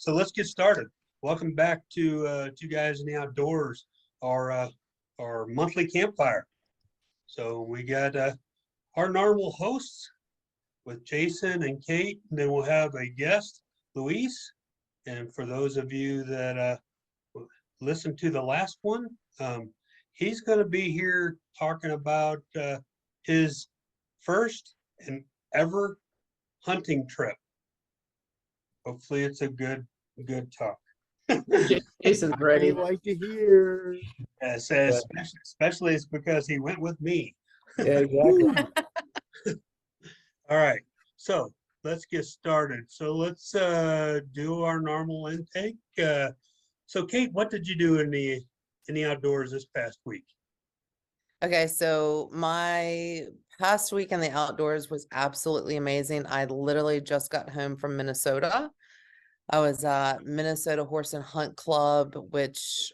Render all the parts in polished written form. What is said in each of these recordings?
so let's get started. Welcome back to Two Guys in the Outdoors, our monthly campfire. So we got our normal hosts with Jason and Kate, and then we'll have a guest, Luis. And for those of you that listened to the last one, he's going to be here talking about his first and ever hunting trip. Hopefully it's a good talk. Jason's I ready. can't wait to hear. Especially it's because he went with me. Yeah, exactly. All right, so let's get started. So let's do our normal intake. So Kate, what did you do in the outdoors this past week? Okay, so my past week in the outdoors was absolutely amazing. I literally just got home from Minnesota. I was at Minnesota Horse and Hunt Club, which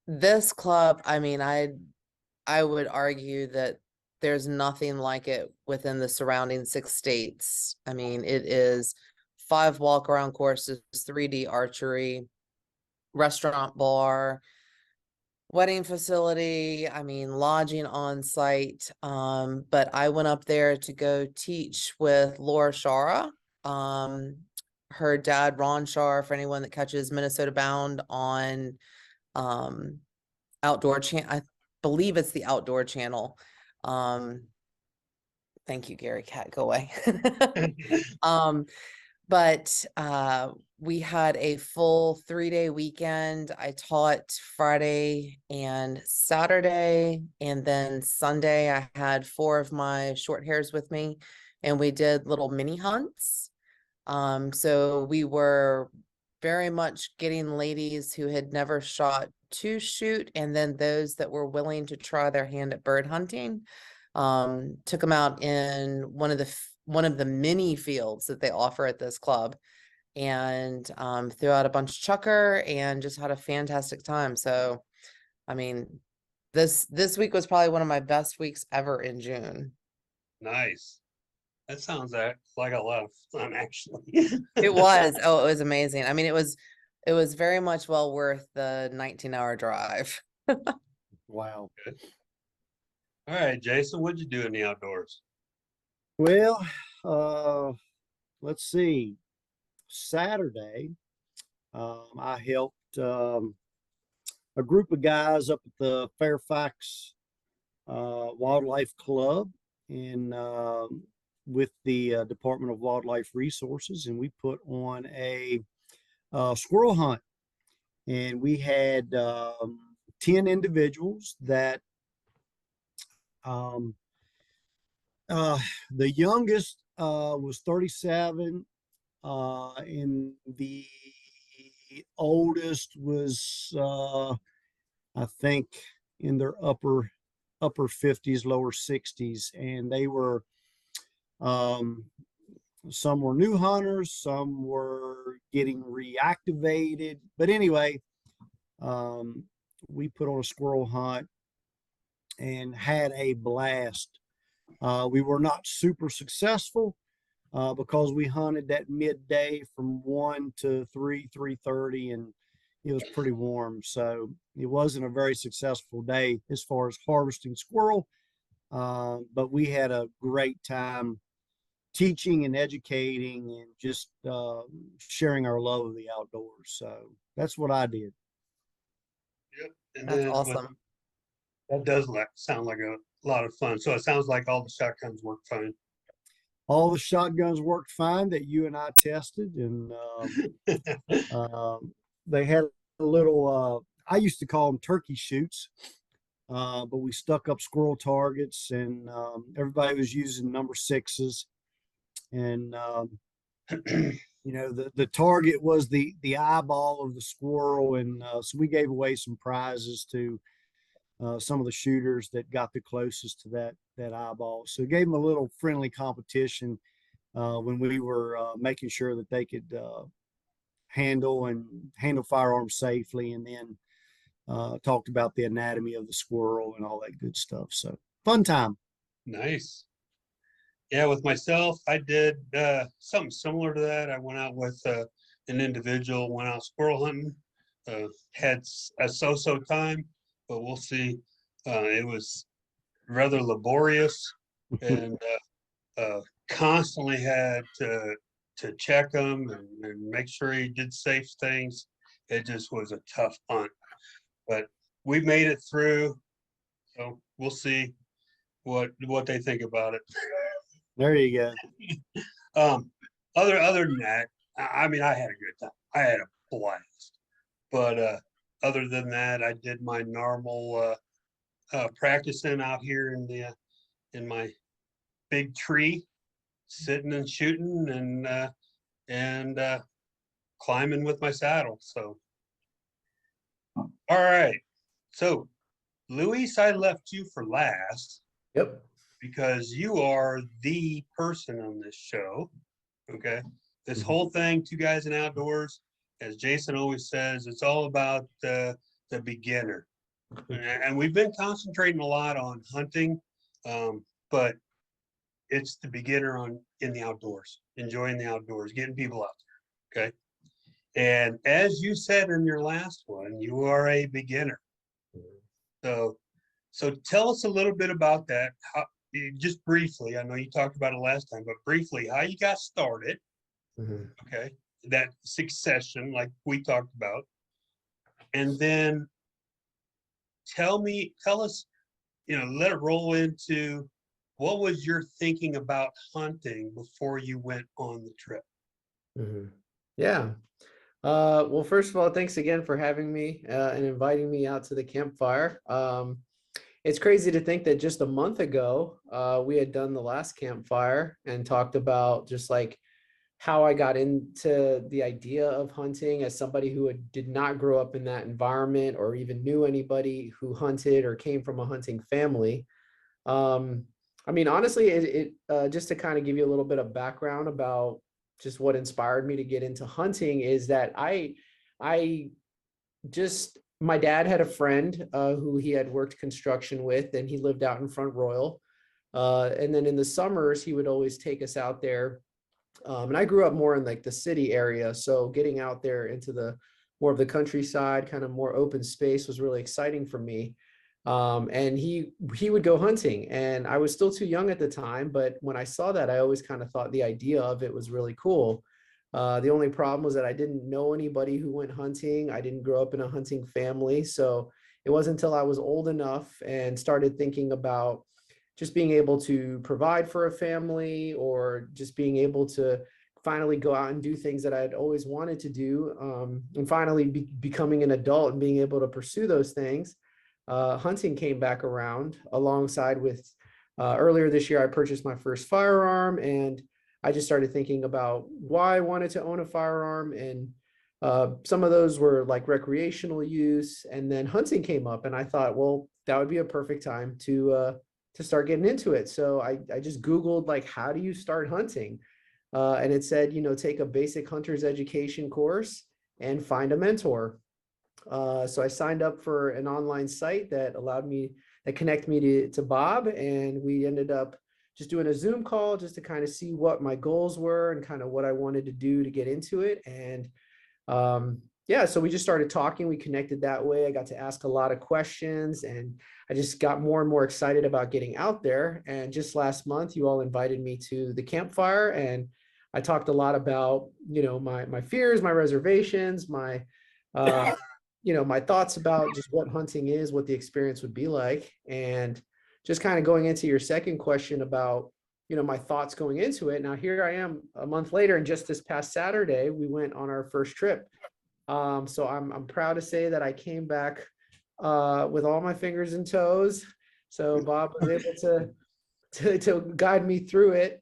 this club, I mean, I would argue that there's nothing like it within the surrounding 6 states. I mean, it is 5 walk-around courses, 3D archery, restaurant, bar, wedding facility, I mean, lodging on site. But I went up there to go teach with Laura Shara. Her dad, Ron Shar, for anyone that catches Minnesota Bound on Outdoor Channel, I believe it's the Outdoor Channel. Thank you, Gary Cat, go away. But we had a full 3-day weekend. I taught Friday and Saturday, and then Sunday I had 4 of my short hairs with me, and we did little mini hunts. So we were very much getting ladies who had never shot to shoot, and then those that were willing to try their hand at bird hunting. Took them out in one of the mini fields that they offer at this club, and threw out a bunch of chucker and just had a fantastic time. So, I mean, this week was probably one of my best weeks ever in June. Nice. That sounds like a lot of fun, actually. It was. Oh, it was amazing. I mean, it was very much well worth the 19-hour drive. Wow. Good. All right, Jason, what'd you do in the outdoors? Well, let's see. Saturday, I helped a group of guys up at the Fairfax Wildlife Club in with the Department of Wildlife Resources, and we put on a squirrel hunt. And we had 10 individuals that the youngest was 37, and the oldest was I think in their upper 50s, lower 60s, and they were some were new hunters, some were getting reactivated, but anyway, we put on a squirrel hunt and had a blast. We were not super successful because we hunted that midday from 1 to 3:30, and it was pretty warm. So it wasn't a very successful day as far as harvesting squirrel, but we had a great time teaching and educating and just sharing our love of the outdoors. So that's what I did. Yep. And That's then awesome. that does sound like a lot of fun. So it sounds like all the shotguns work fine. All the shotguns worked fine that you and I tested, and they had a little, I used to call them turkey shoots, but we stuck up squirrel targets, and everybody was using number 6s. And, you know, the target was the eyeball of the squirrel. And so we gave away some prizes to some of the shooters that got the closest to that eyeball. So it gave them a little friendly competition when we were making sure that they could handle firearms safely, and then talked about the anatomy of the squirrel and all that good stuff. So fun time. Nice. Yeah, with myself, I did something similar to that. I went out with an individual went out squirrel hunting, had a so-so time, but we'll see. It was rather laborious and constantly had to check him and make sure he did safe things. It just was a tough hunt, but we made it through. So we'll see what they think about it. There you go. Other than that, I mean, I had a good time. I had a blast. But other than that, I did my normal practicing out here in my big tree, sitting and shooting and climbing with my saddle. So, all right. So, Luis, I left you for last Yep. because you are the person on this show. Okay. This whole thing, Two Guys in Outdoors, as Jason always says, it's all about the beginner. And we've been concentrating a lot on hunting, but it's the beginner in the outdoors, enjoying the outdoors, getting people out there. Okay. And as you said in your last one, you are a beginner. So tell us a little bit about that. How, just briefly, I know you talked about it last time, but briefly, how you got started. Okay. That succession, like we talked about. And then tell us, let it roll into what was your thinking about hunting before you went on the trip? Yeah. Well, first of all, thanks again for having me and inviting me out to the campfire. It's crazy to think that just a month ago, we had done the last campfire and talked about just like how I got into the idea of hunting as somebody who did not grow up in that environment or even knew anybody who hunted or came from a hunting family. I mean, honestly, it just to kind of give you a little bit of background about just what inspired me to get into hunting is that I just, my dad had a friend who he had worked construction with, and he lived out in Front Royal. And then in the summers, he would always take us out there. And I grew up more in like the city area. So getting out there into the more of the countryside, kind of more open space was really exciting for me. And he would go hunting, and I was still too young at the time. But when I saw that, I always kind of thought the idea of it was really cool. The only problem was that I didn't know anybody who went hunting. I didn't grow up in a hunting family. So it wasn't until I was old enough and started thinking about just being able to provide for a family or just being able to finally go out and do things that I'd always wanted to do, and finally becoming an adult and being able to pursue those things. Hunting came back around alongside with earlier this year, I purchased my first firearm, and I just started thinking about why I wanted to own a firearm. And some of those were like recreational use. And then hunting came up, and I thought, well, that would be a perfect time to start getting into it. So I just Googled, like, how do you start hunting? And it said, take a basic hunter's education course and find a mentor. So I signed up for an online site that connected me to Bob, and we ended up just doing a Zoom call just to kind of see what my goals were and kind of what I wanted to do to get into it. And yeah, so we just started talking. We connected that way. I got to ask a lot of questions, and I just got more and more excited about getting out there. And just last month, you all invited me to the campfire, and I talked a lot about, my fears, my reservations, my my thoughts about just what hunting is, what the experience would be like. And just kind of going into your second question about, my thoughts going into it. Now, here I am a month later, and just this past Saturday, we went on our first trip. So I'm proud to say that I came back with all my fingers and toes. So Bob was able to guide me through it.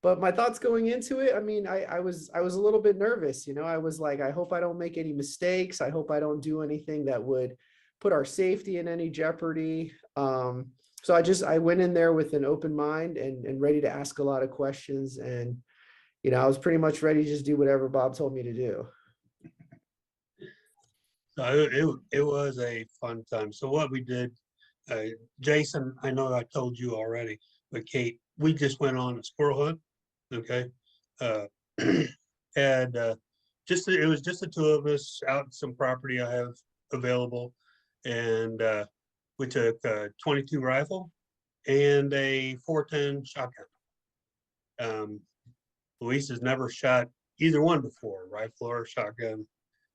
But my thoughts going into it, I mean, I was a little bit nervous. I was like, I hope I don't make any mistakes. I hope I don't do anything that would put our safety in any jeopardy. So I went in there with an open mind and ready to ask a lot of questions. And, I was pretty much ready to just do whatever Bob told me to do. So it was a fun time. So what we did, Jason, I know I told you already, but Kate, we just went on a squirrel hunt. Okay. Had it was just the two of us out in some property I have available. And we took a 22 rifle and a 410 shotgun. Luis has never shot either one before, rifle or shotgun,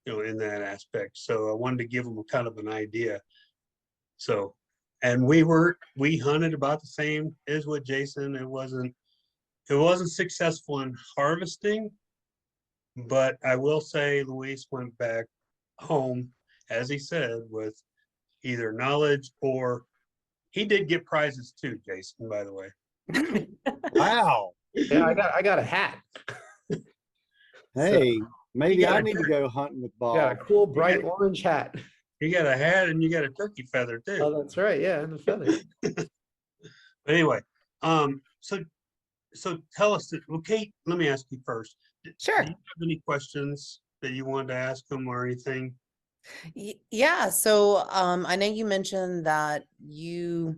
in that aspect. So I wanted to give him kind of an idea. So, and we hunted about the same as with Jason. It wasn't successful in harvesting, but I will say Luis went back home, as he said, with either knowledge or he did get prizes too, Jason, by the way. Wow. Yeah, I got a hat. Hey, maybe got I a need to go hunting with Got Bob. a cool bright orange hat. You got a hat and you got a turkey feather too. Oh, that's right. Yeah, and the feather. But anyway, so tell us, well, Kate, let me ask you first. Sure. Do you have any questions that you wanted to ask him or anything? Yeah. So I know you mentioned that you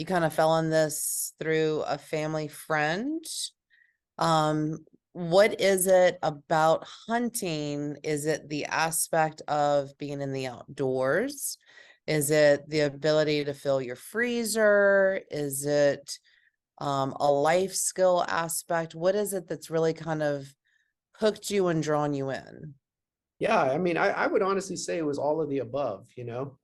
kind of fell on this through a family friend. What is it about hunting? Is it the aspect of being in the outdoors? Is it the ability to fill your freezer? Is it a life skill aspect? What is it that's really kind of hooked you and drawn you in? Yeah, I mean, I would honestly say it was all of the above,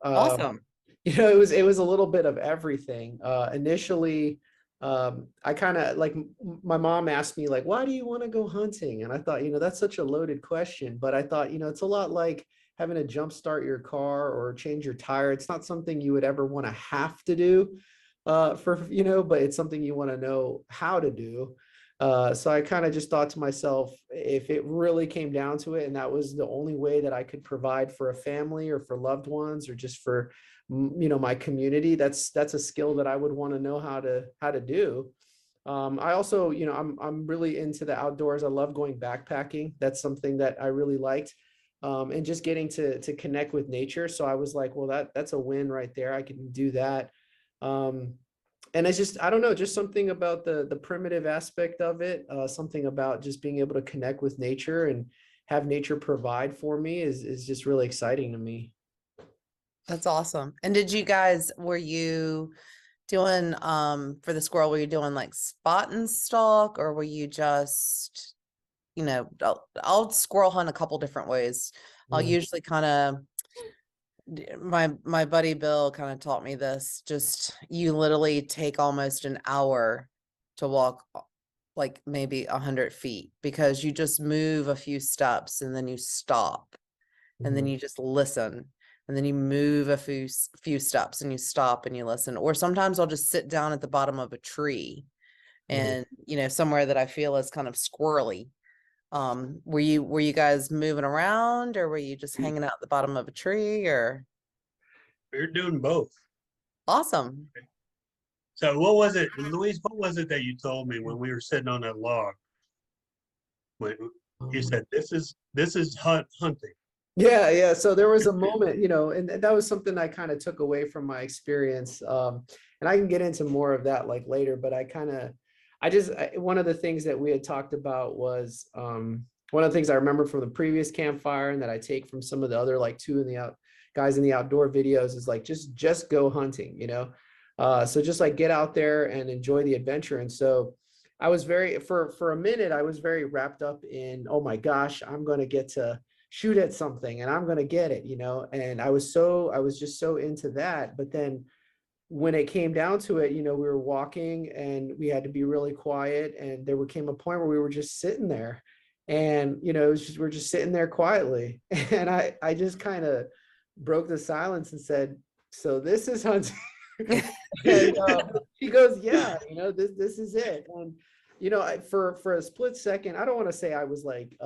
Awesome. It was a little bit of everything. Initially, I kind of like my mom asked me like, why do you want to go hunting? And I thought, that's such a loaded question, but I thought, it's a lot like having to jump start your car or change your tire. It's not something you would ever want to have to do but it's something you want to know how to do. So I kind of just thought to myself, if it really came down to it, and that was the only way that I could provide for a family or for loved ones or just for, my community, that's a skill that I would want to know how to do. I also, I'm really into the outdoors. I love going backpacking. That's something that I really liked. And just getting to connect with nature. So I was like, well, that's a win right there. I can do that. And it's just, I don't know, just something about the primitive aspect of it, something about just being able to connect with nature and have nature provide for me is just really exciting to me. That's awesome. And were you doing, for the squirrel, were you doing like spot and stalk, or were you just, I'll squirrel hunt a couple different ways. I'll usually kind of, my buddy Bill kind of taught me this, just you literally take almost an hour to walk like maybe 100 feet, because you just move a few steps and then you stop and then you just listen, and then you move a few steps and you stop and you listen. Or sometimes I'll just sit down at the bottom of a tree and somewhere that I feel is kind of squirrely. Were you guys moving around, or were you just hanging out at the bottom of a tree, or? We're doing both. Awesome. So what was it, Louise, what was it that you told me when we were sitting on that log? When you said, this is hunting. Yeah. So there was a moment, and that was something I kind of took away from my experience. And I can get into more of that like later, but one of the things that we had talked about was, one of the things I remember from the previous campfire and that I take from some of the other like guys in the outdoor videos is like, just go hunting, so just like get out there and enjoy the adventure. And so I was for a minute, I was very wrapped up in, oh my gosh, I'm going to get to shoot at something and I'm going to get it, and I was just so into that. But then when it came down to it, we were walking and we had to be really quiet. And came a point where we were just sitting there and, we're just sitting there quietly. And I just kind of broke the silence and said, so this is hunting. And he goes, yeah, this is it. And, for a split second, I don't want to say I was like,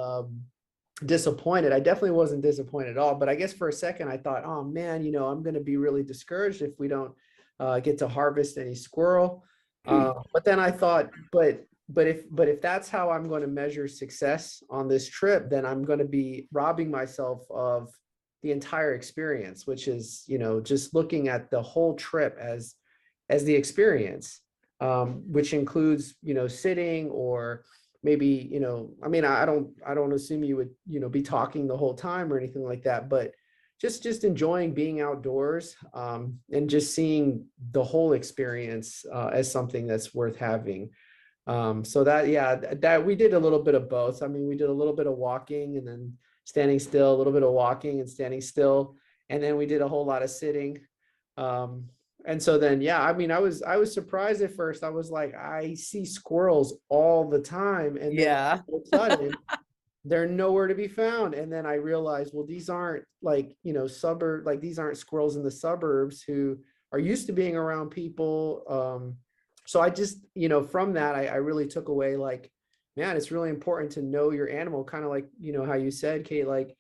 disappointed. I definitely wasn't disappointed at all, but I guess for a second I thought, oh man, I'm going to be really discouraged if we don't get to harvest any squirrel. But then I thought, but if that's how I'm going to measure success on this trip, then I'm going to be robbing myself of the entire experience, which is, just looking at the whole trip as the experience, which includes, sitting or maybe, you know, I mean, I don't assume you would, you know, be talking the whole time or anything like that, but just enjoying being outdoors, and just seeing the whole experience, as something that's worth having. So that, yeah, that we did a little bit of both. I mean, we did a little bit of walking and then standing still, a little bit of walking and standing still, and then we did a whole lot of sitting. Um, and so then, yeah, I mean, I was surprised at first. I was like, I see squirrels all the time, and then Yeah. all of a sudden, they're nowhere to be found. And then I realized, well, these aren't like, you know, like these aren't squirrels in the suburbs who are used to being around people. So I just, you know, from that, I really took away like, man, it's really important to know your animal, kind of like, you know, how you said, Kate, like,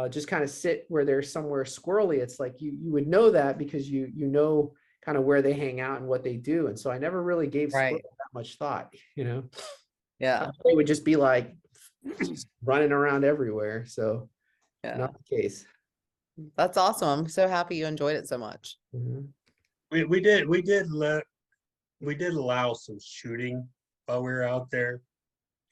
just kind of sit where there's somewhere squirrely. It's like you would know that because you know kind of where they hang out and what they do. And so I never really gave Right. squirrels that much thought, you know. Yeah. They would just be like running around everywhere. So Yeah. not the case. That's awesome. I'm so happy you enjoyed it so much. Mhm. We did allow some shooting while we were out there.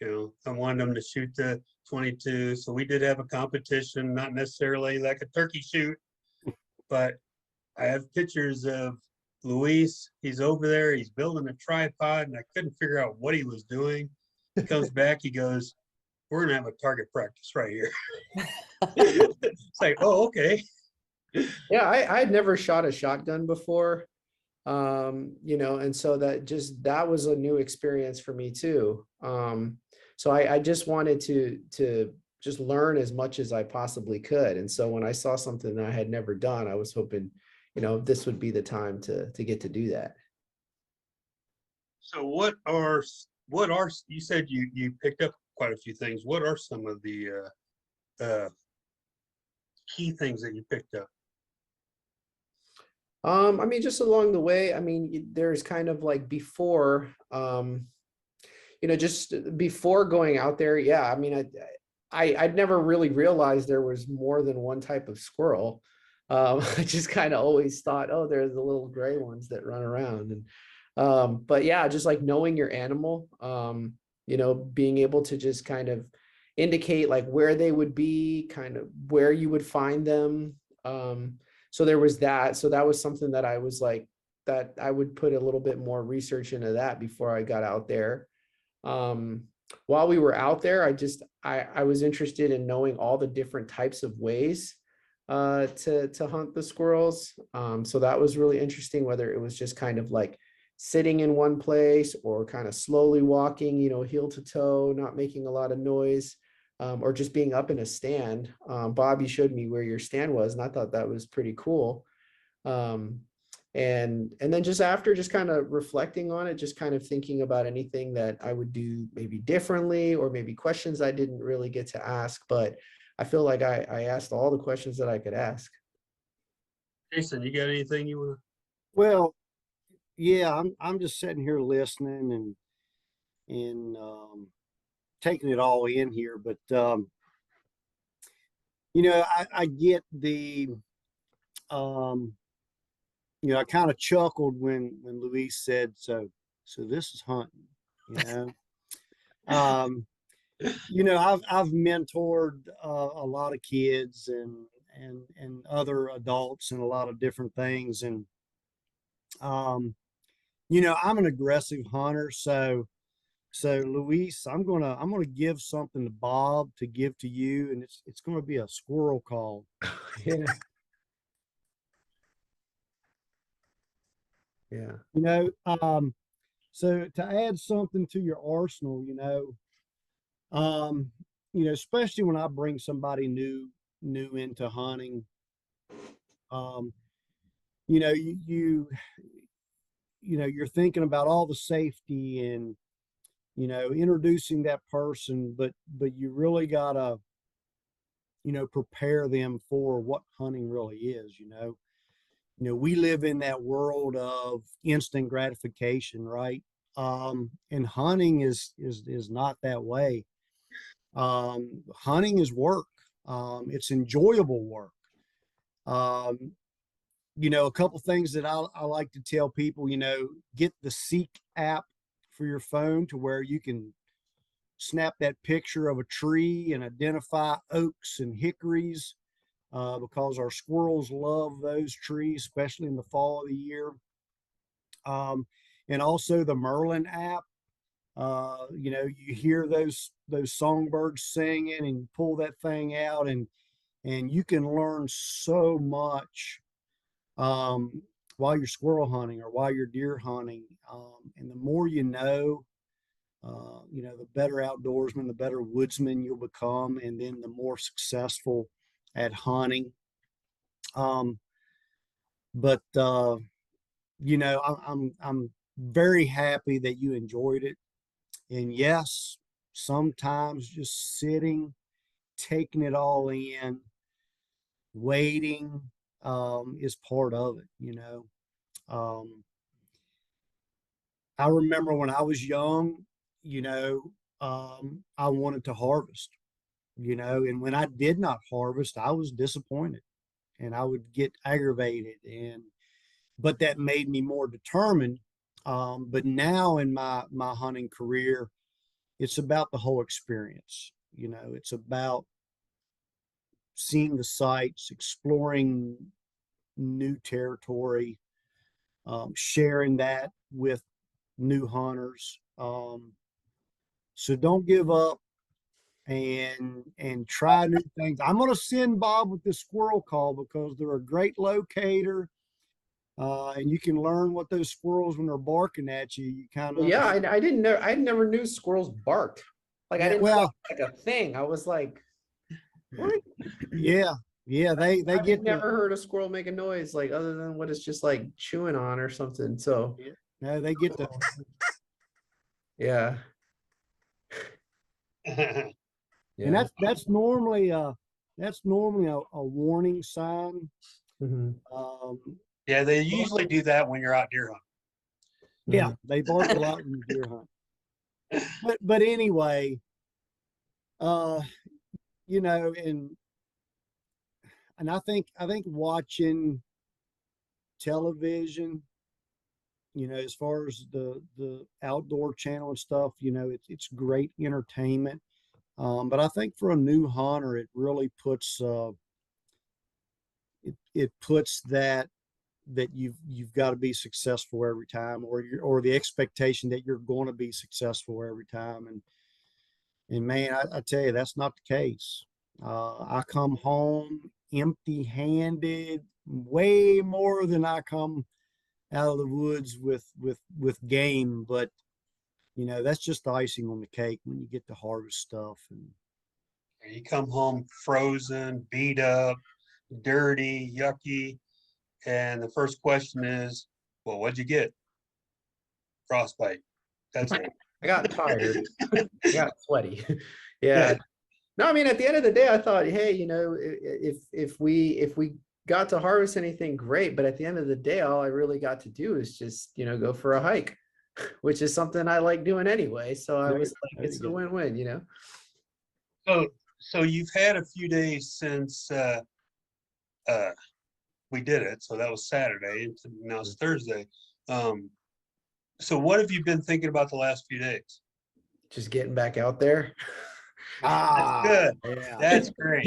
You know, I wanted them to shoot the 22, so we did have a competition, not necessarily like a turkey shoot, but I have pictures of Luis. He's over there, he's building a tripod, and I couldn't figure out what he was doing. He comes back, he goes, "We're gonna have a target practice right here." It's like, oh, okay. Yeah, I had never shot a shotgun before. You know, and so that was a new experience for me too. So I just wanted to just learn as much as I possibly could. And so when I saw something that I had never done, I was hoping, you know, this would be the time to get to do that. So you said you picked up quite a few things. What are some of the key things that you picked up? I mean, just along the way, I mean, there's kind of like before, you know, just before going out there. Yeah, I mean, I'd never really realized there was more than one type of squirrel. I just kind of always thought, oh, they're the little gray ones that run around. And but yeah, just like knowing your animal, you know, being able to just kind of indicate like where they would be, kind of where you would find them. So there was that. So that was something that I was like, that I would put a little bit more research into that before I got out there. Um, while we were out there, I was interested in knowing all the different types of ways to hunt the squirrels. So that was really interesting, whether it was just kind of like sitting in one place or kind of slowly walking, you know, heel to toe, not making a lot of noise, or just being up in a stand. Bob, you showed me where your stand was, and I thought that was pretty cool. Um, and then just after just kind of reflecting on it, just kind of thinking about anything that I would do maybe differently, or maybe questions I didn't really get to ask, but I feel like I asked all the questions that I could ask. Jason, you got anything you want Well, yeah, I'm just sitting here listening and taking it all in here, but you know, I get the um, you know, I kind of chuckled when Luis said, so this is hunting, you know. um, you know, I've mentored a lot of kids and other adults and a lot of different things, and you know, I'm an aggressive hunter, so Luis, I'm gonna give something to Bob to give to you, and it's gonna be a squirrel call. Yeah. Yeah. You know, so to add something to your arsenal, um, you know, especially when I bring somebody new into hunting, um, you know, you know, you're thinking about all the safety and, you know, introducing that person, but you really gotta, you know, prepare them for what hunting really is, you know. You know, we live in that world of instant gratification, right? And hunting is not that way. Hunting is work. It's enjoyable work. Um, you know, a couple things that I like to tell people, you know, get the Seek app for your phone to where you can snap that picture of a tree and identify oaks and hickories because our squirrels love those trees, especially in the fall of the year. And also the Merlin app. You hear those songbirds singing, and you pull that thing out, and you can learn so much while you're squirrel hunting or while you're deer hunting. And the more the better outdoorsman, the better woodsman you'll become, and then the more successful at hunting. But I'm very happy that you enjoyed it. And yes, sometimes just sitting, taking it all in, waiting, is part of it. I remember when I was young, I wanted to harvest, and when I did not harvest, I was disappointed and I would get aggravated, but that made me more determined. But now in my hunting career, it's about the whole experience. It's about seeing the sights, exploring new territory, sharing that with new hunters. So don't give up and try new things. I'm going to send Bob with this squirrel call because they're a great locator. And you can learn what those squirrels, when they're barking at you, you kind of Yeah, I didn't know. I never knew squirrels barked. Like I didn't know that was like a thing. I was like, what? Yeah, they I've get never heard a squirrel make a noise like other than what it's just like chewing on or something. So no, they get the yeah. and Yeah. that's normally a warning sign. Mhm. Yeah, they usually do that when you're out deer hunting. Yeah, they bark a lot when you deer hunt. But anyway, uh, and I think watching television, as far as the outdoor channel and stuff, it's great entertainment. But I think for a new hunter, it really puts it puts that you've got to be successful every time, or the expectation that you're going to be successful every time. And man, I tell you, that's not the case. I come home empty-handed way more than I come out of the woods with game. But that's just the icing on the cake when you get to harvest stuff. And You come home frozen, beat up, dirty, yucky, and the first question is, well, what'd you get? Frostbite. That's it. I got tired. I got sweaty. Yeah. No, I mean, at the end of the day, I thought, hey, if we got to harvest anything, great. But at the end of the day, all I really got to do is just, go for a hike, which is something I like doing anyway. So I was like, it's a win-win. So you've had a few days since we did it. So that was Saturday, and now it's Thursday. So what have you been thinking about the last few days? Just getting back out there. That's good. Yeah. That's great.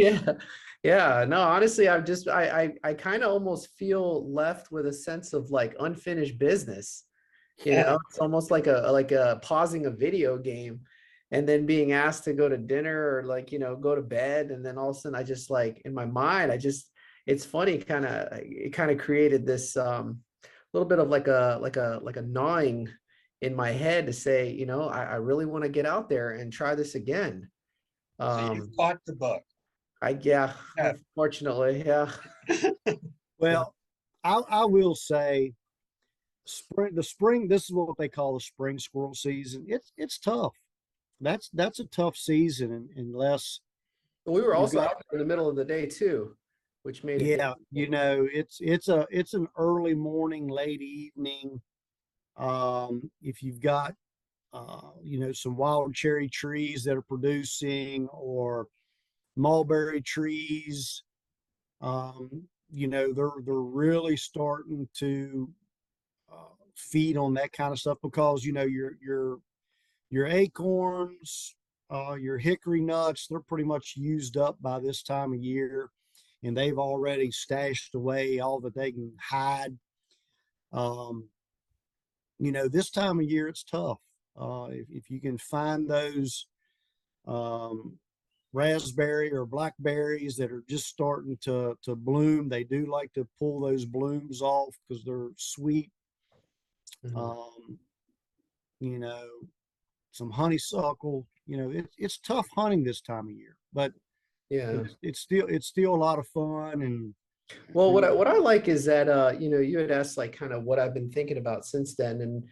Yeah. No, honestly, I kind of almost feel left with a sense of like unfinished business. It's almost like a pausing a video game and then being asked to go to dinner or like, go to bed. And then all of a sudden I just like in my mind, it's funny, it kind of created this little bit of like a gnawing in my head to say, I really want to get out there and try this again. So you've caught the bug. Yeah, unfortunately, yeah. Well, I will say the spring, this is what they call the spring squirrel season. It's tough. That's a tough season unless We were also out in the middle of the day too, which made it difficult. It's an early morning, late evening. If you've got some wild cherry trees that are producing, or mulberry trees, they're really starting to feed on that kind of stuff because your acorns, your hickory nuts, they're pretty much used up by this time of year, and they've already stashed away all that they can hide. Um, this time of year, it's tough. If you can find those um, raspberry or blackberries that are just starting to bloom, they do like to pull those blooms off because they're sweet. Mhm. You know, some honeysuckle. It's tough hunting this time of year, but Yeah. it's still a lot of fun. And Well, what I like is that you had asked like kind of what I've been thinking about since then, and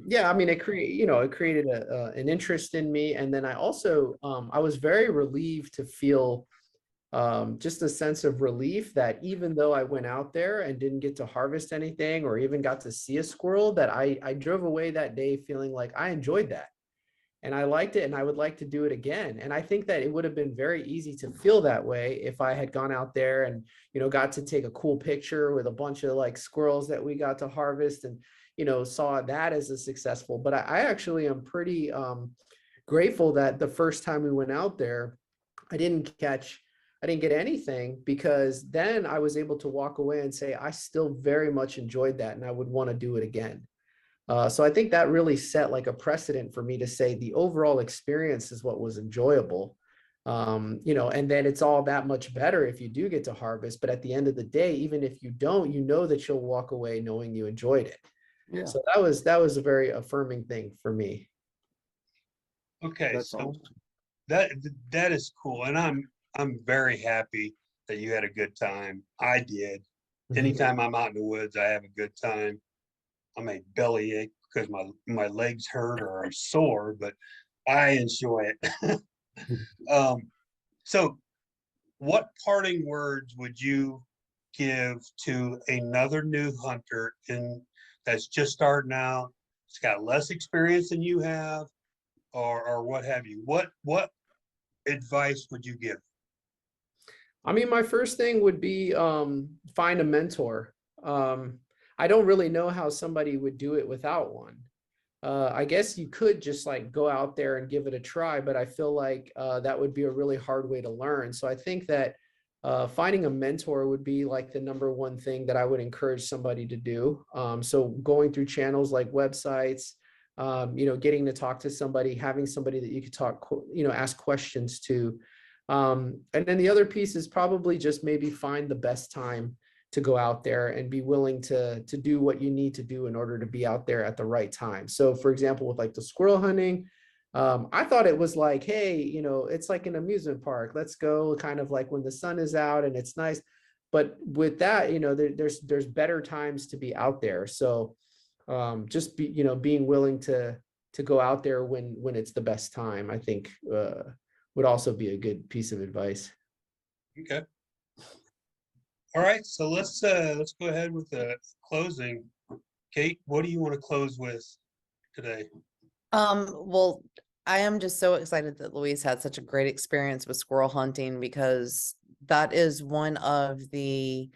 yeah, I mean, it created an interest in me, and then I also I was very relieved to feel just a sense of relief that even though I went out there and didn't get to harvest anything or even got to see a squirrel, that I drove away that day feeling like I enjoyed that and I liked it and I would like to do it again. And I think that it would have been very easy to feel that way if I had gone out there and, got to take a cool picture with a bunch of like squirrels that we got to harvest and, saw that as a successful. But I actually am pretty grateful that the first time we went out there, I didn't get anything because then I was able to walk away and say, I still very much enjoyed that and I would want to do it again. So I think that really set like a precedent for me to say the overall experience is what was enjoyable. And then it's all that much better if you do get to harvest. But at the end of the day, even if you don't, you know that you'll walk away knowing you enjoyed it. yeah, So that was a very affirming thing for me. Okay, that's so awesome. that is cool, and I'm very happy that you had a good time. I did. Mhm. Anytime I'm out in the woods, I have a good time. I may bellyache because my legs hurt or are sore, but I enjoy it. So what parting words would you give to another new hunter that's just starting out? It's got less experience than you have, or what have you? What advice would you give? I mean, my first thing would be find a mentor. Um, I don't really know how somebody would do it without one. I guess you could just like go out there and give it a try, but I feel like that would be a really hard way to learn. So I think that finding a mentor would be like the number one thing that I would encourage somebody to do. So going through channels like websites, getting to talk to somebody, having somebody that you could ask questions to. And then the other piece is probably just maybe find the best time to go out there and be willing to do what you need to do in order to be out there at the right time. So for example, with like the squirrel hunting, I thought it was like, hey, it's like an amusement park. Let's go kind of like when the sun is out and it's nice. But with that, there's better times to be out there. So just being willing to go out there when it's the best time, I think would also be a good piece of advice. Okay. All right, so let's go ahead with the closing. Kate, what do you want to close with today? Well, I am just so excited that Louise had such a great experience with squirrel hunting because that is one of the,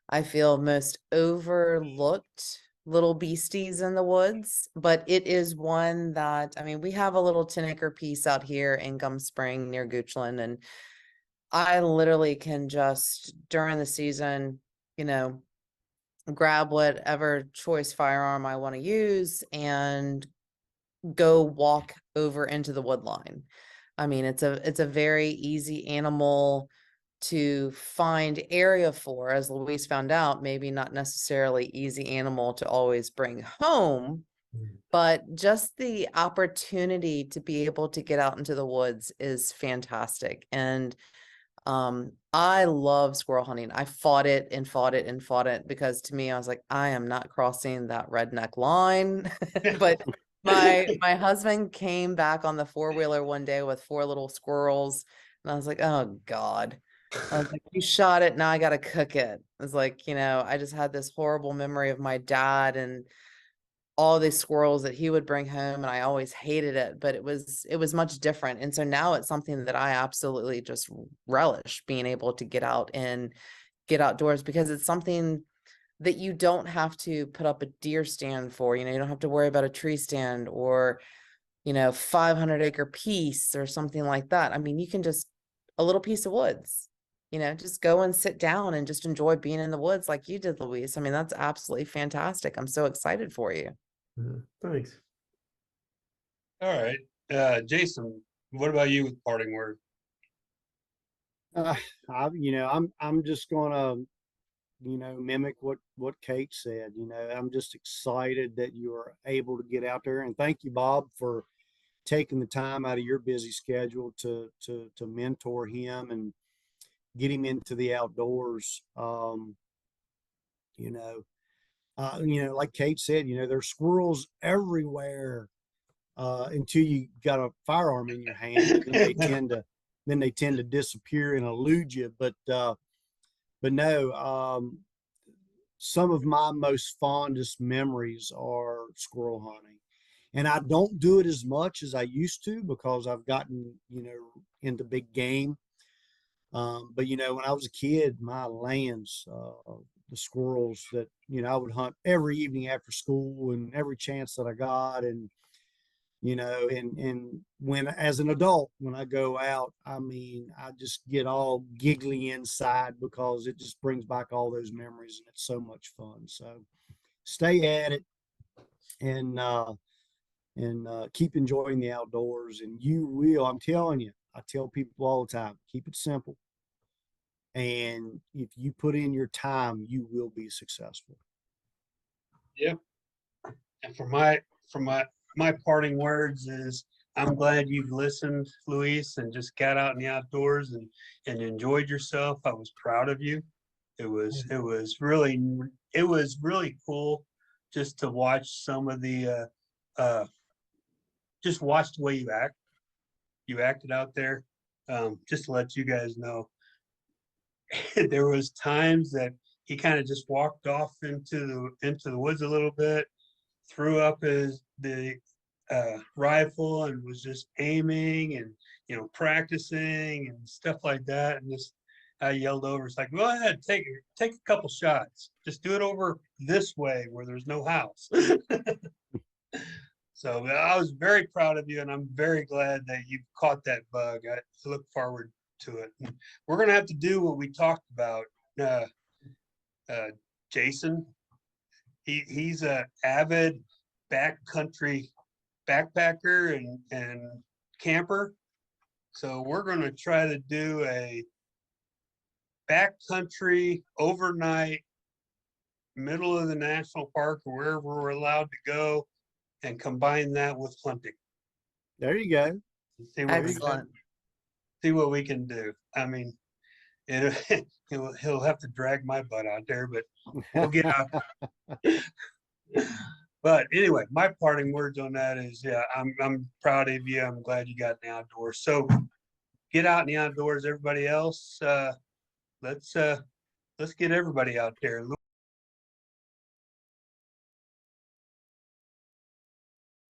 I feel, most overlooked little beasties in the woods, but it is one that, I mean, we have a little 10-acre piece out here in Gum Spring near Goochland, and I literally can just during the season, grab whatever choice firearm I want to use and go walk over into the wood line. I mean, it's a very easy animal to find area for, as Louise found out, maybe not necessarily easy animal to always bring home, but just the opportunity to be able to get out into the woods is fantastic. And I love squirrel hunting. I fought it and fought it and fought it because to me, I was like, I am not crossing that redneck line. But my husband came back on the four-wheeler one day with 4 little squirrels, and I was like, oh God. I was like, you shot it, now I gotta cook it. I was like, I just had this horrible memory of my dad and all these squirrels that he would bring home, and I always hated it, but it was much different. And so now it's something that I absolutely just relish, being able to get out and get outdoors, because it's something that you don't have to put up a deer stand for. You don't have to worry about a tree stand or 500-acre piece or something like that. I mean, you can just, a little piece of woods, just go and sit down and just enjoy being in the woods like you did, Luis. I mean, that's absolutely fantastic. I'm so excited for you. Thanks. All right. Jason, what about you with parting word? I'm just gonna, mimic what Kate said. I'm just excited that you are able to get out there, and thank you, Bob, for taking the time out of your busy schedule to mentor him and get him into the outdoors. Like Kate said, there's squirrels everywhere until you got a firearm in your hand, and then they tend to disappear and elude you. But no, some of my most fondest memories are squirrel hunting. And I don't do it as much as I used to because I've gotten, into big game. But when I was a kid, my lands, the squirrels that, I would hunt every evening after school and every chance that I got. And, and when, as an adult, when I go out, I mean, I just get all giggly inside because it just brings back all those memories and it's so much fun. So stay at it and keep enjoying the outdoors, and you will. I'm telling you, I tell people all the time, keep it simple. And if you put in your time, you will be successful. Yep. And for my parting words is, I'm glad you've listened, Luis, and just got out in the outdoors and enjoyed yourself. I was proud of you. It was really cool just to watch some of the just watch the way you acted out there. Just to let you guys know, there was times that he kind of just walked off into the woods a little bit, threw up the rifle and was just aiming and practicing and stuff like that. And just I yelled over, it's like, go ahead, take a couple shots. Just do it over this way where there's no house. So I was very proud of you, and I'm very glad that you caught that bug. I look forward to it. We're gonna have to do what we talked about. Jason, he's a avid backcountry backpacker and camper. So we're gonna try to do a backcountry overnight, middle of the national park or wherever we're allowed to go, and combine that with hunting. There you go. Excellent. See what we can do. I mean, he'll have to drag my butt out there, but we'll get out. But anyway, my parting words on that is, yeah, I'm proud of you. I'm glad you got in the outdoors. So get out in the outdoors, everybody else. Let's get everybody out there.